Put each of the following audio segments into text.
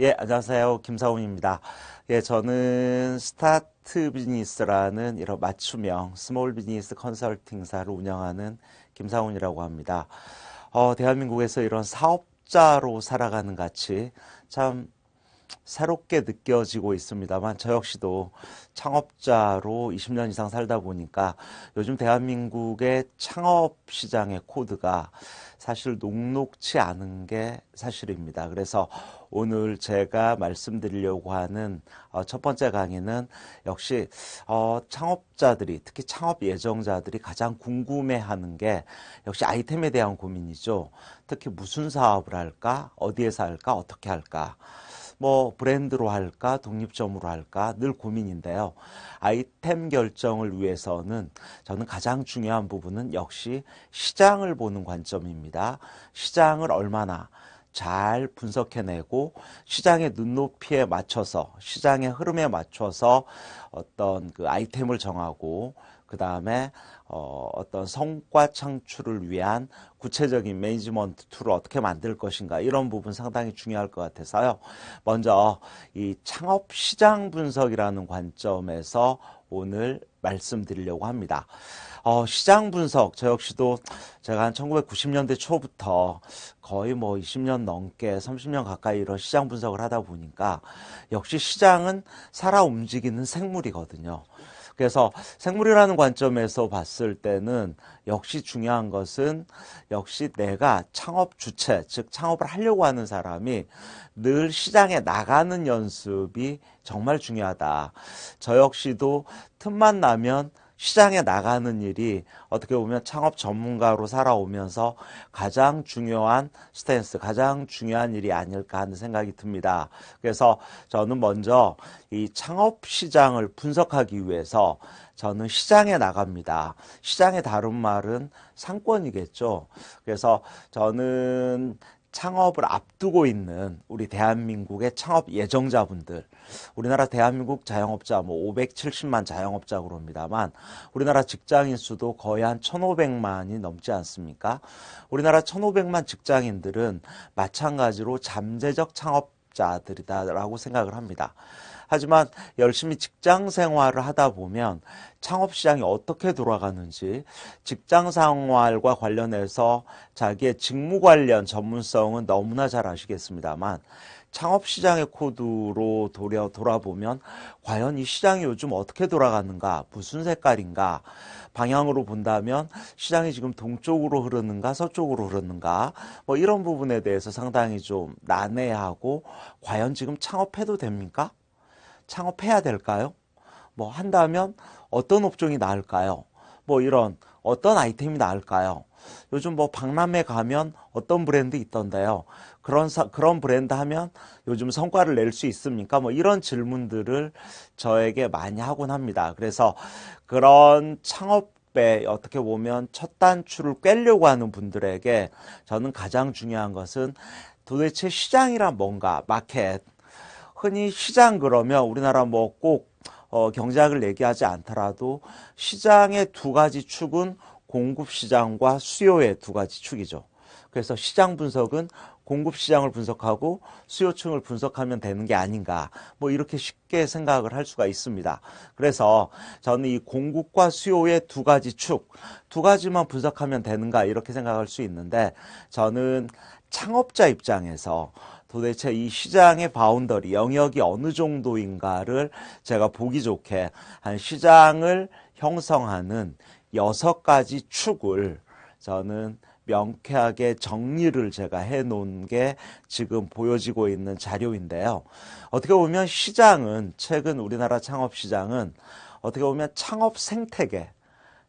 예, 안녕하세요. 김사훈입니다. 예, 저는 스타트 비즈니스라는 이런 맞춤형 스몰 비즈니스 컨설팅사를 운영하는 김사훈이라고 합니다. 대한민국에서 이런 사업자로 살아가는 가치 참 새롭게 느껴지고 있습니다만 저 역시도 창업자로 20년 이상 살다 보니까 요즘 대한민국의 창업 시장의 코드가 사실 녹록치 않은 게 사실입니다. 그래서 오늘 제가 말씀드리려고 하는 첫 번째 강의는 역시 창업자들이 특히 창업 예정자들이 가장 궁금해하는 게 역시 아이템에 대한 고민이죠. 특히 무슨 사업을 할까? 어디에서 할까? 어떻게 할까? 뭐 브랜드로 할까 독립점으로 할까 늘 고민인데요. 아이템 결정을 위해서는 저는 가장 중요한 부분은 역시 시장을 보는 관점입니다. 시장을 얼마나 잘 분석해내고 시장의 눈높이에 맞춰서 시장의 흐름에 맞춰서 어떤 그 아이템을 정하고 그 다음에 어떤 성과 창출을 위한 구체적인 매니지먼트 툴을 어떻게 만들 것인가 이런 부분 상당히 중요할 것 같아서요. 먼저 이 창업 시장 분석이라는 관점에서 오늘 말씀드리려고 합니다. 시장 분석, 저 역시도 제가 한 1990년대 초부터 거의 뭐 20년 넘게 30년 가까이 이런 시장 분석을 하다 보니까 역시 시장은 살아 움직이는 생물이거든요. 그래서 생물이라는 관점에서 봤을 때는 역시 중요한 것은 역시 내가 창업 주체, 즉 창업을 하려고 하는 사람이 늘 시장에 나가는 연습이 정말 중요하다. 저 역시도 틈만 나면 시장에 나가는 일이 어떻게 보면 창업 전문가로 살아오면서 가장 중요한 스탠스, 가장 중요한 일이 아닐까 하는 생각이 듭니다. 그래서 저는 먼저 이 창업 시장을 분석하기 위해서 저는 시장에 나갑니다. 시장의 다른 말은 상권이겠죠. 그래서 저는 창업을 앞두고 있는 우리 대한민국의 창업 예정자분들, 우리나라 대한민국 자영업자 뭐 570만 자영업자 그럽니다만 우리나라 직장인 수도 거의 한 1,500만이 넘지 않습니까? 우리나라 1,500만 직장인들은 마찬가지로 잠재적 창업자들이다라고 생각을 합니다. 하지만 열심히 직장 생활을 하다 보면 창업 시장이 어떻게 돌아가는지 직장 생활과 관련해서 자기의 직무 관련 전문성은 너무나 잘 아시겠습니다만 창업 시장의 코드로 돌아보면 과연 이 시장이 요즘 어떻게 돌아가는가, 무슨 색깔인가, 방향으로 본다면 시장이 지금 동쪽으로 흐르는가, 서쪽으로 흐르는가, 뭐 이런 부분에 대해서 상당히 좀 난해하고 과연 지금 창업해도 됩니까? 창업해야 될까요? 뭐 한다면 어떤 업종이 나을까요? 뭐 이런 어떤 아이템이 나을까요? 요즘 뭐 박람회 가면 어떤 브랜드 있던데요. 그런 브랜드 하면 요즘 성과를 낼 수 있습니까? 뭐 이런 질문들을 저에게 많이 하곤 합니다. 그래서 그런 창업에 어떻게 보면 첫 단추를 꿰려고 하는 분들에게 저는 가장 중요한 것은 도대체 시장이란 뭔가, 마켓. 흔히 시장 그러면 우리나라 뭐 꼭 경제학을 얘기하지 않더라도 시장의 두 가지 축은 공급 시장과 수요의 두 가지 축이죠. 그래서 시장 분석은 공급 시장을 분석하고 수요층을 분석하면 되는 게 아닌가, 뭐 이렇게 쉽게 생각을 할 수가 있습니다. 그래서 저는 이 공급과 수요의 두 가지 축, 두 가지만 분석하면 되는가 이렇게 생각할 수 있는데 저는 창업자 입장에서 도대체 이 시장의 바운더리, 영역이 어느 정도인가를 제가 보기 좋게 한 시장을 형성하는 6가지 축을 저는 명쾌하게 정리를 제가 해놓은 게 지금 보여지고 있는 자료인데요. 어떻게 보면 시장은, 최근 우리나라 창업 시장은 어떻게 보면 창업 생태계,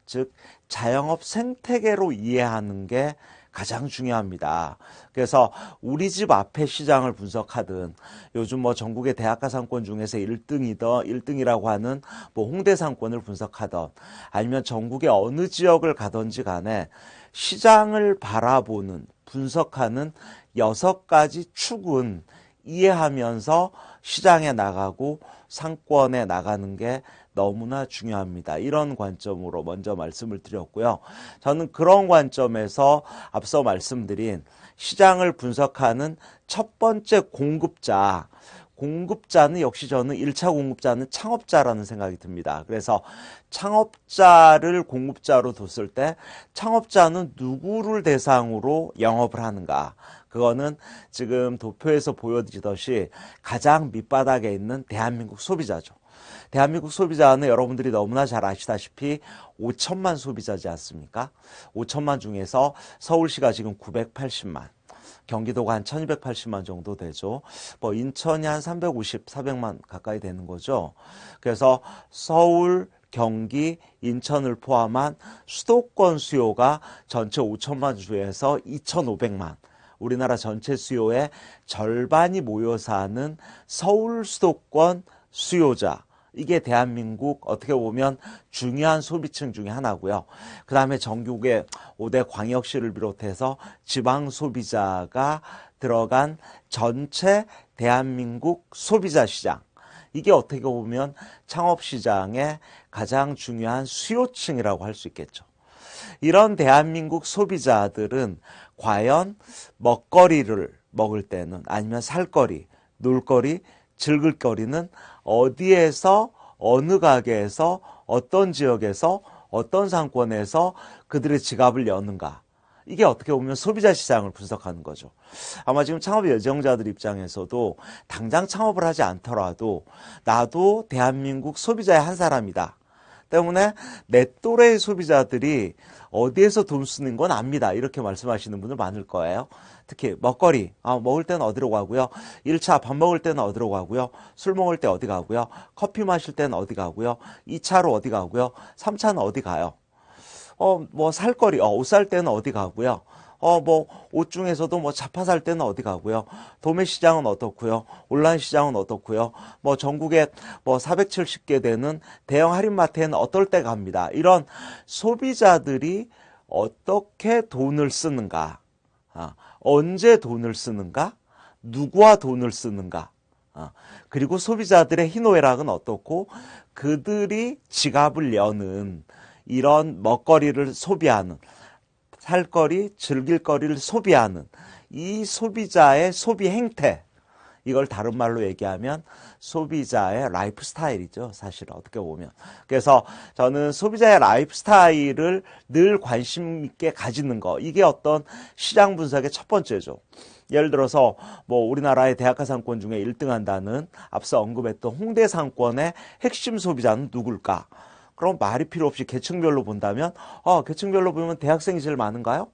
즉 자영업 생태계로 이해하는 게 가장 중요합니다. 그래서 우리 집 앞에 시장을 분석하든 요즘 뭐 전국의 대학가 상권 중에서 1등이라고 하는 뭐 홍대 상권을 분석하든 아니면 전국의 어느 지역을 가든지 간에 시장을 바라보는 분석하는 6가지 축은 이해하면서 시장에 나가고 상권에 나가는 게 너무나 중요합니다. 이런 관점으로 먼저 말씀을 드렸고요. 저는 그런 관점에서 앞서 말씀드린 시장을 분석하는 첫 번째 공급자는 역시 저는 1차 공급자는 창업자라는 생각이 듭니다. 그래서 창업자를 공급자로 뒀을 때 창업자는 누구를 대상으로 영업을 하는가? 그거는 지금 도표에서 보여드리듯이 가장 밑바닥에 있는 대한민국 소비자죠. 대한민국 소비자는 여러분들이 너무나 잘 아시다시피 5천만 소비자지 않습니까? 5천만 중에서 서울시가 지금 980만, 경기도가 한 1280만 정도 되죠. 뭐 인천이 한 350, 400만 가까이 되는 거죠. 그래서 서울, 경기, 인천을 포함한 수도권 수요가 전체 5천만 주에서 2,500만, 우리나라 전체 수요의 절반이 모여 사는 서울 수도권 수요자, 이게 대한민국 어떻게 보면 중요한 소비층 중에 하나고요. 그 다음에 전국의 5대 광역시를 비롯해서 지방 소비자가 들어간 전체 대한민국 소비자 시장, 이게 어떻게 보면 창업시장의 가장 중요한 수요층이라고 할 수 있겠죠. 이런 대한민국 소비자들은 과연 먹거리를 먹을 때는, 아니면 살거리, 놀거리, 즐길 거리는 어디에서, 어느 가게에서, 어떤 지역에서, 어떤 상권에서 그들의 지갑을 여는가. 이게 어떻게 보면 소비자 시장을 분석하는 거죠. 아마 지금 창업 예정자들 입장에서도 당장 창업을 하지 않더라도 나도 대한민국 소비자의 한 사람이다 때문에 내 또래의 소비자들이 어디에서 돈 쓰는 건 압니다. 이렇게 말씀하시는 분들 많을 거예요. 특히 먹거리, 먹을 때는 어디로 가고요. 1차 밥 먹을 때는 어디로 가고요. 술 먹을 때 어디 가고요. 커피 마실 때는 어디 가고요. 2차로 어디 가고요. 3차는 어디 가요. 뭐 살거리, 옷 살 때는 어디 가고요. 뭐 옷 중에서도 뭐 자파 살 때는 어디 가고요. 도매 시장은 어떻고요. 온라인 시장은 어떻고요. 뭐 전국에 뭐 470개 되는 대형 할인마트에는 어떨 때 갑니다. 이런 소비자들이 어떻게 돈을 쓰는가, 언제 돈을 쓰는가, 누구와 돈을 쓰는가, 그리고 소비자들의 희노애락은 어떻고 그들이 지갑을 여는 이런 먹거리를 소비하는, 살거리, 즐길거리를 소비하는 이 소비자의 소비 행태, 이걸 다른 말로 얘기하면 소비자의 라이프 스타일이죠. 사실 어떻게 보면. 그래서 저는 소비자의 라이프 스타일을 늘 관심 있게 가지는 거, 이게 어떤 시장 분석의 첫 번째죠. 예를 들어서 뭐 우리나라의 대학가 상권 중에 1등 한다는 앞서 언급했던 홍대 상권의 핵심 소비자는 누굴까? 그럼 말이 필요 없이 계층별로 본다면 계층별로 보면 대학생이 제일 많은가요?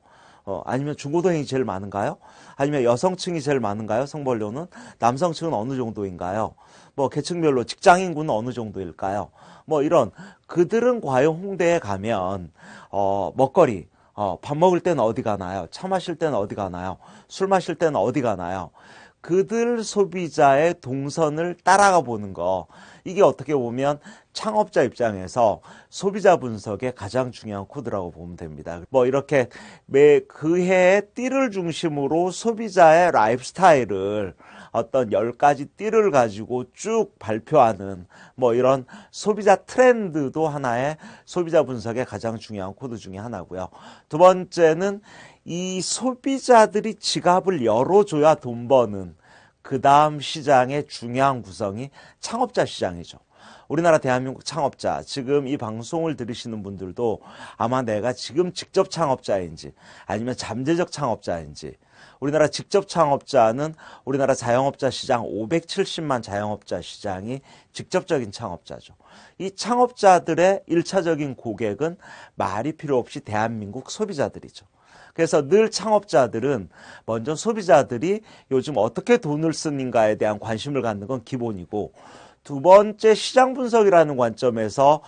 아니면 중고등학생이 제일 많은가요? 아니면 여성층이 제일 많은가요? 성별로는 남성층은 어느 정도인가요? 뭐 계층별로 직장인군은 어느 정도일까요? 뭐 이런, 그들은 과연 홍대에 가면 먹거리, 밥 먹을 때는 어디 가나요? 차 마실 때는 어디 가나요? 술 마실 때는 어디 가나요? 그들 소비자의 동선을 따라가 보는 거, 이게 어떻게 보면 창업자 입장에서 소비자 분석의 가장 중요한 코드라고 보면 됩니다. 뭐 이렇게 매 그 해의 띠를 중심으로 소비자의 라이프 스타일을 어떤 10가지 띠를 가지고 쭉 발표하는 뭐 이런 소비자 트렌드도 하나의 소비자 분석의 가장 중요한 코드 중에 하나고요. 두 번째는 이 소비자들이 지갑을 열어줘야 돈 버는 그 다음 시장의 중요한 구성이 창업자 시장이죠. 우리나라 대한민국 창업자, 지금 이 방송을 들으시는 분들도 아마 내가 지금 직접 창업자인지 아니면 잠재적 창업자인지, 우리나라 직접 창업자는 우리나라 자영업자 시장 570만 자영업자 시장이 직접적인 창업자죠. 이 창업자들의 1차적인 고객은 말이 필요 없이 대한민국 소비자들이죠. 그래서 늘 창업자들은 먼저 소비자들이 요즘 어떻게 돈을 쓰는가에 대한 관심을 갖는 건 기본이고, 두 번째 시장 분석이라는 관점에서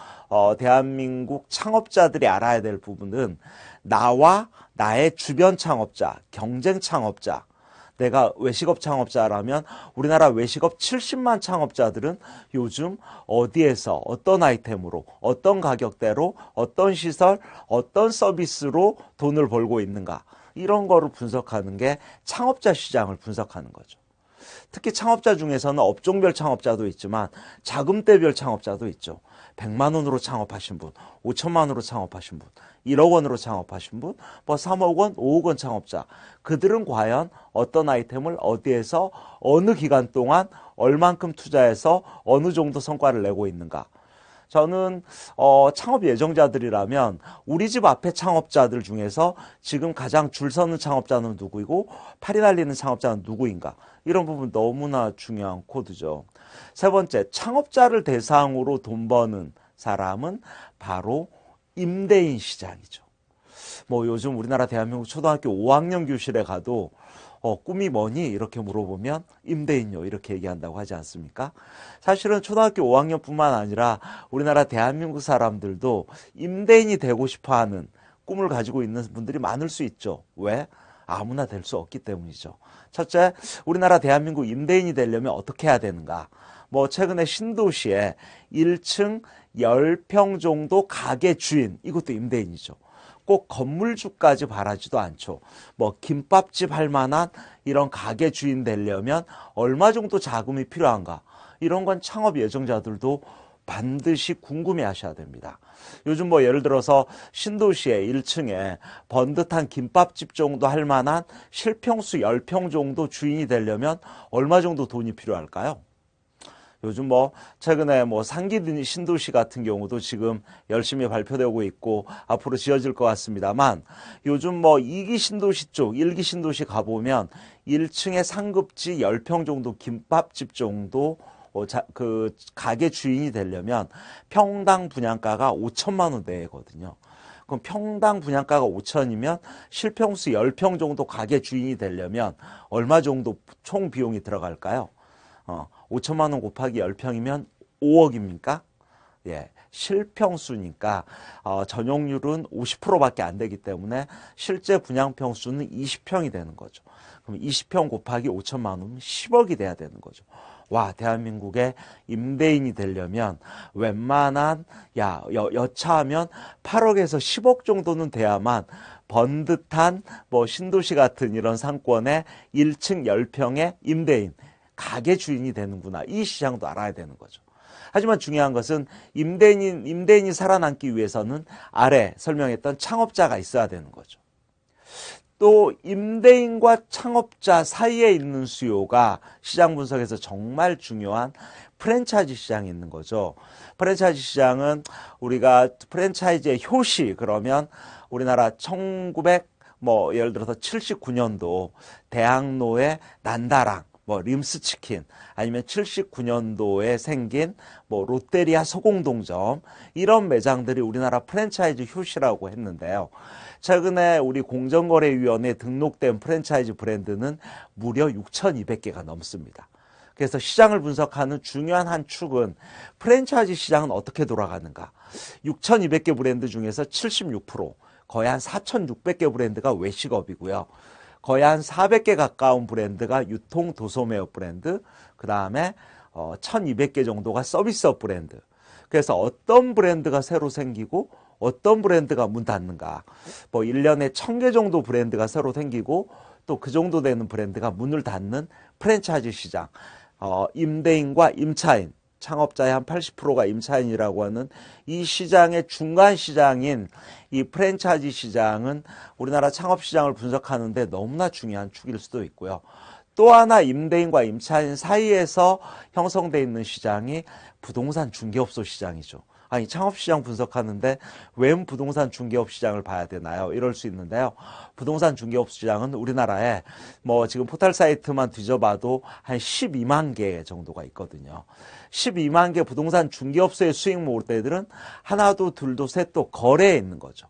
대한민국 창업자들이 알아야 될 부분은 나와 나의 주변 창업자, 경쟁 창업자, 내가 외식업 창업자라면 우리나라 외식업 70만 창업자들은 요즘 어디에서 어떤 아이템으로 어떤 가격대로 어떤 시설 어떤 서비스로 돈을 벌고 있는가, 이런 거를 분석하는 게 창업자 시장을 분석하는 거죠. 특히 창업자 중에서는 업종별 창업자도 있지만 자금대별 창업자도 있죠. 100만 원으로 창업하신 분, 5천만 원으로 창업하신 분, 1억 원으로 창업하신 분, 뭐 3억 원, 5억 원 창업자. 그들은 과연 어떤 아이템을 어디에서 어느 기간 동안 얼만큼 투자해서 어느 정도 성과를 내고 있는가. 저는 창업 예정자들이라면 우리 집 앞에 창업자들 중에서 지금 가장 줄 서는 창업자는 누구이고 팔이 날리는 창업자는 누구인가. 이런 부분 너무나 중요한 코드죠. 세 번째, 창업자를 대상으로 돈 버는 사람은 바로 임대인 시장이죠. 뭐 요즘 우리나라 대한민국 초등학교 5학년 교실에 가도 꿈이 뭐니? 이렇게 물어보면 임대인요 이렇게 얘기한다고 하지 않습니까? 사실은 초등학교 5학년뿐만 아니라 우리나라 대한민국 사람들도 임대인이 되고 싶어하는 꿈을 가지고 있는 분들이 많을 수 있죠. 왜? 아무나 될 수 없기 때문이죠. 첫째, 우리나라 대한민국 임대인이 되려면 어떻게 해야 되는가? 뭐 최근에 신도시에 1층 10평 정도 가게 주인, 이것도 임대인이죠. 꼭 건물주까지 바라지도 않죠. 뭐 김밥집 할 만한 이런 가게 주인 되려면 얼마 정도 자금이 필요한가? 이런 건 창업 예정자들도 반드시 궁금해 하셔야 됩니다. 요즘 뭐 예를 들어서 신도시에 1층에 번듯한 김밥집 정도 할 만한 실평수 10평 정도 주인이 되려면 얼마 정도 돈이 필요할까요? 요즘 뭐 최근에 뭐 상기 신도시 같은 경우도 지금 열심히 발표되고 있고 앞으로 지어질 것 같습니다만, 요즘 뭐 2기 신도시 쪽 1기 신도시 가보면 1층에 상급지 10평 정도 김밥집 정도 그 가게 주인이 되려면 평당 분양가가 5천만 원대거든요. 그럼 평당 분양가가 5천이면 실평수 10평 정도 가게 주인이 되려면 얼마 정도 총 비용이 들어갈까요? 5천만 원 곱하기 10평이면 5억입니까? 예, 실평수니까 전용률은 50%밖에 안 되기 때문에 실제 분양평수는 20평이 되는 거죠. 그럼 20평 곱하기 5천만 원이면 10억이 돼야 되는 거죠. 와, 대한민국의 임대인이 되려면 웬만한 여차하면 8억에서 10억 정도는 돼야만 번듯한 뭐 신도시 같은 이런 상권의 1층 10평의 임대인, 가게 주인이 되는구나. 이 시장도 알아야 되는 거죠. 하지만 중요한 것은 임대인이 살아남기 위해서는 아래 설명했던 창업자가 있어야 되는 거죠. 또 임대인과 창업자 사이에 있는 수요가 시장 분석에서 정말 중요한 프랜차이즈 시장이 있는 거죠. 프랜차이즈 시장은 우리가 프랜차이즈의 효시, 그러면 우리나라 1900 뭐 예를 들어서 79년도 대학로의 난다랑, 뭐 림스치킨, 아니면 79년도에 생긴 뭐 롯데리아 소공동점, 이런 매장들이 우리나라 프랜차이즈 효시라고 했는데요. 최근에 우리 공정거래위원회에 등록된 프랜차이즈 브랜드는 무려 6,200개가 넘습니다. 그래서 시장을 분석하는 중요한 한 축은 프랜차이즈 시장은 어떻게 돌아가는가. 6,200개 브랜드 중에서 76%, 거의 한 4,600개 브랜드가 외식업이고요. 거의 한 400개 가까운 브랜드가 유통 도소매업 브랜드, 그 다음에 1200개 정도가 서비스업 브랜드. 그래서 어떤 브랜드가 새로 생기고 어떤 브랜드가 문 닫는가. 뭐 1년에 1000개 정도 브랜드가 새로 생기고 또 그 정도 되는 브랜드가 문을 닫는 프랜차이즈 시장. 임대인과 임차인, 창업자의 한 80%가 임차인이라고 하는 이 시장의 중간 시장인 이 프랜차이즈 시장은 우리나라 창업 시장을 분석하는데 너무나 중요한 축일 수도 있고요. 또 하나 임대인과 임차인 사이에서 형성되어 있는 시장이 부동산 중개업소 시장이죠. 아니, 창업시장 분석하는데 왜 부동산 중개업 시장을 봐야 되나요? 이럴 수 있는데요. 부동산 중개업 시장은 우리나라에 뭐 지금 포털 사이트만 뒤져봐도 한 12만 개 정도가 있거든요. 12만 개 부동산 중개업소의 수익 모델들은 하나도 둘도 셋도 거래에 있는 거죠.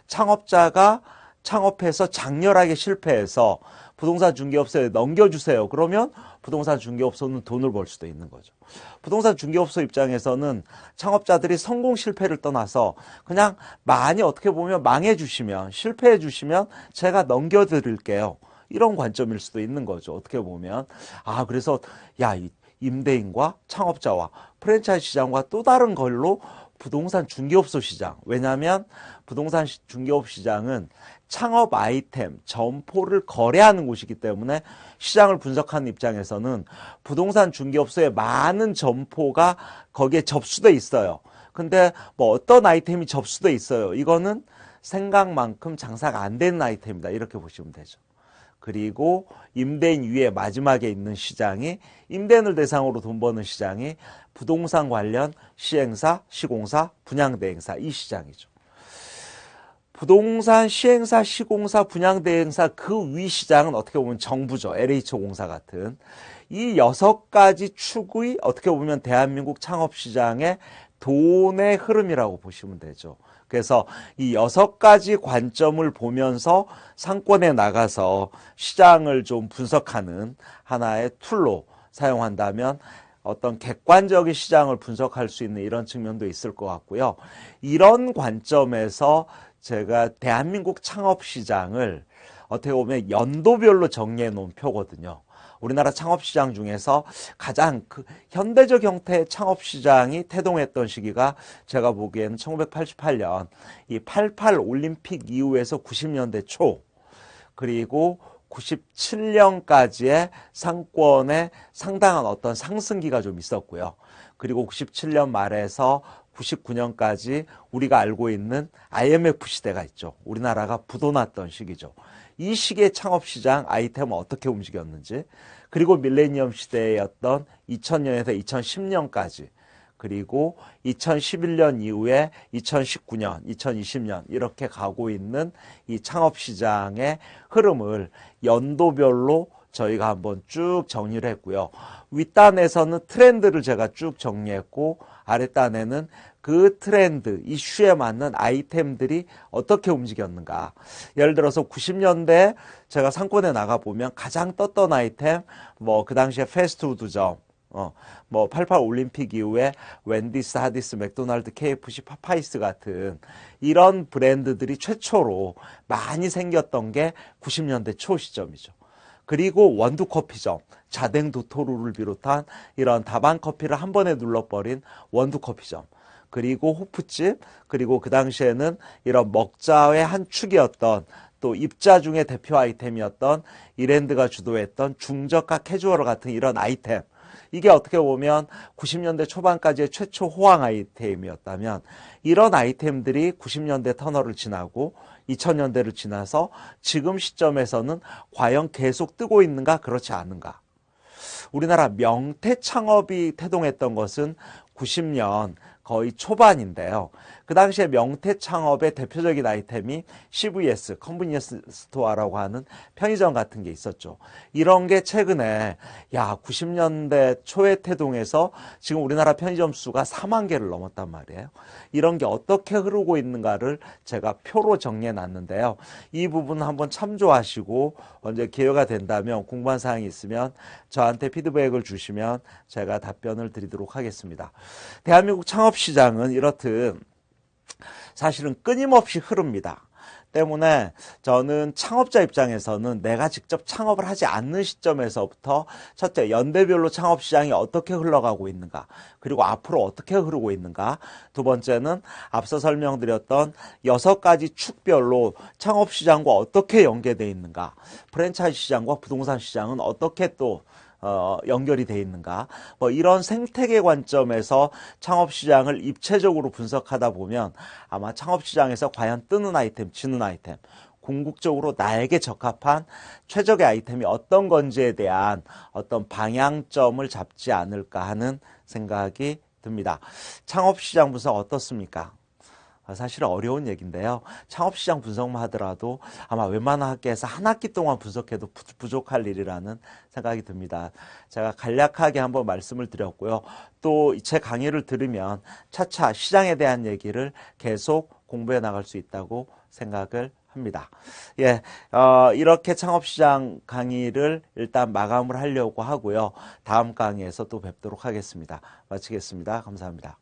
창업자가 창업해서 장렬하게 실패해서 부동산 중개업소에 넘겨주세요. 그러면 부동산 중개업소는 돈을 벌 수도 있는 거죠. 부동산 중개업소 입장에서는 창업자들이 성공 실패를 떠나서 그냥 많이 어떻게 보면 망해 주시면, 실패해 주시면 제가 넘겨드릴게요. 이런 관점일 수도 있는 거죠. 어떻게 보면. 그래서 이 임대인과 창업자와 프랜차이즈 시장과 또 다른 걸로 부동산 중개업소 시장. 왜냐하면 부동산 중개업 시장은 창업 아이템, 점포를 거래하는 곳이기 때문에 시장을 분석하는 입장에서는 부동산 중개업소에 많은 점포가 거기에 접수돼 있어요. 근데 뭐 어떤 아이템이 접수돼 있어요. 이거는 생각만큼 장사가 안 되는 아이템이다. 이렇게 보시면 되죠. 그리고 임대인 위에 마지막에 있는 시장이, 임대인을 대상으로 돈 버는 시장이 부동산 관련 시행사, 시공사, 분양대행사, 이 시장이죠. 부동산 시행사, 시공사, 분양대행사 그 위 시장은 어떻게 보면 정부죠. LH공사 같은 이 6가지 축의 어떻게 보면 대한민국 창업시장의 돈의 흐름이라고 보시면 되죠. 그래서 이 6가지 관점을 보면서 상권에 나가서 시장을 좀 분석하는 하나의 툴로 사용한다면 어떤 객관적인 시장을 분석할 수 있는 이런 측면도 있을 것 같고요. 이런 관점에서 제가 대한민국 창업시장을 어떻게 보면 연도별로 정리해 놓은 표거든요. 우리나라 창업시장 중에서 가장 현대적 형태의 창업시장이 태동했던 시기가 제가 보기에는 1988년 이 88 올림픽 이후에서 90년대 초, 그리고 97년까지의 상권에 상당한 어떤 상승기가 좀 있었고요. 그리고 97년 말에서 99년까지 우리가 알고 있는 IMF 시대가 있죠. 우리나라가 부도났던 시기죠. 이 시기의 창업시장 아이템은 어떻게 움직였는지, 그리고 밀레니엄 시대였던 2000년에서 2010년까지, 그리고 2011년 이후에 2019년, 2020년 이렇게 가고 있는 이 창업시장의 흐름을 연도별로 저희가 한번 쭉 정리를 했고요. 윗단에서는 트렌드를 제가 쭉 정리했고, 아랫단에는 그 트렌드, 이슈에 맞는 아이템들이 어떻게 움직였는가. 예를 들어서 90년대 제가 상권에 나가보면 가장 떴던 아이템, 뭐 그 당시에 패스트푸드점, 뭐 88 올림픽 이후에 웬디스, 하디스, 맥도날드, KFC, 파파이스 같은 이런 브랜드들이 최초로 많이 생겼던 게 90년대 초 시점이죠. 그리고 원두커피점, 자댕 도토루를 비롯한 이런 다방 커피를 한 번에 눌러버린 원두커피점, 그리고 호프집, 그리고 그 당시에는 이런 먹자의 한 축이었던, 또 입자 중에 대표 아이템이었던 이랜드가 주도했던 중저가 캐주얼 같은 이런 아이템, 이게 어떻게 보면 90년대 초반까지의 최초 호황 아이템이었다면, 이런 아이템들이 90년대 터널을 지나고 2000년대를 지나서 지금 시점에서는 과연 계속 뜨고 있는가, 그렇지 않은가. 우리나라 명태 창업이 태동했던 것은 90년 거의 초반인데요. 그 당시에 명태 창업의 대표적인 아이템이 CVS, 컨비니언스 스토어라고 하는 편의점 같은 게 있었죠. 이런 게 최근에 90년대 초에 태동해서 지금 우리나라 편의점 수가 4만 개를 넘었단 말이에요. 이런 게 어떻게 흐르고 있는가를 제가 표로 정리해 놨는데요. 이 부분 한번 참조하시고 언제 기회가 된다면 궁금한 사항이 있으면 저한테 피드백을 주시면 제가 답변을 드리도록 하겠습니다. 대한민국 창업시장은 이렇듯 사실은 끊임없이 흐릅니다. 때문에 저는 창업자 입장에서는 내가 직접 창업을 하지 않는 시점에서부터 첫째, 연대별로 창업시장이 어떻게 흘러가고 있는가, 그리고 앞으로 어떻게 흐르고 있는가, 두 번째는 앞서 설명드렸던 6가지 축별로 창업시장과 어떻게 연계되어 있는가, 프랜차이즈 시장과 부동산 시장은 어떻게 또 연결이 돼 있는가, 뭐 이런 생태계 관점에서 창업시장을 입체적으로 분석하다 보면 아마 창업시장에서 과연 뜨는 아이템, 지는 아이템, 궁극적으로 나에게 적합한 최적의 아이템이 어떤 건지에 대한 어떤 방향점을 잡지 않을까 하는 생각이 듭니다. 창업시장 분석 어떻습니까? 사실 어려운 얘기인데요. 창업시장 분석만 하더라도 아마 웬만한 학계에서 한 학기 동안 분석해도 부족할 일이라는 생각이 듭니다. 제가 간략하게 한번 말씀을 드렸고요. 또 제 강의를 들으면 차차 시장에 대한 얘기를 계속 공부해 나갈 수 있다고 생각을 합니다. 예, 이렇게 창업시장 강의를 일단 마감을 하려고 하고요. 다음 강의에서 또 뵙도록 하겠습니다. 마치겠습니다. 감사합니다.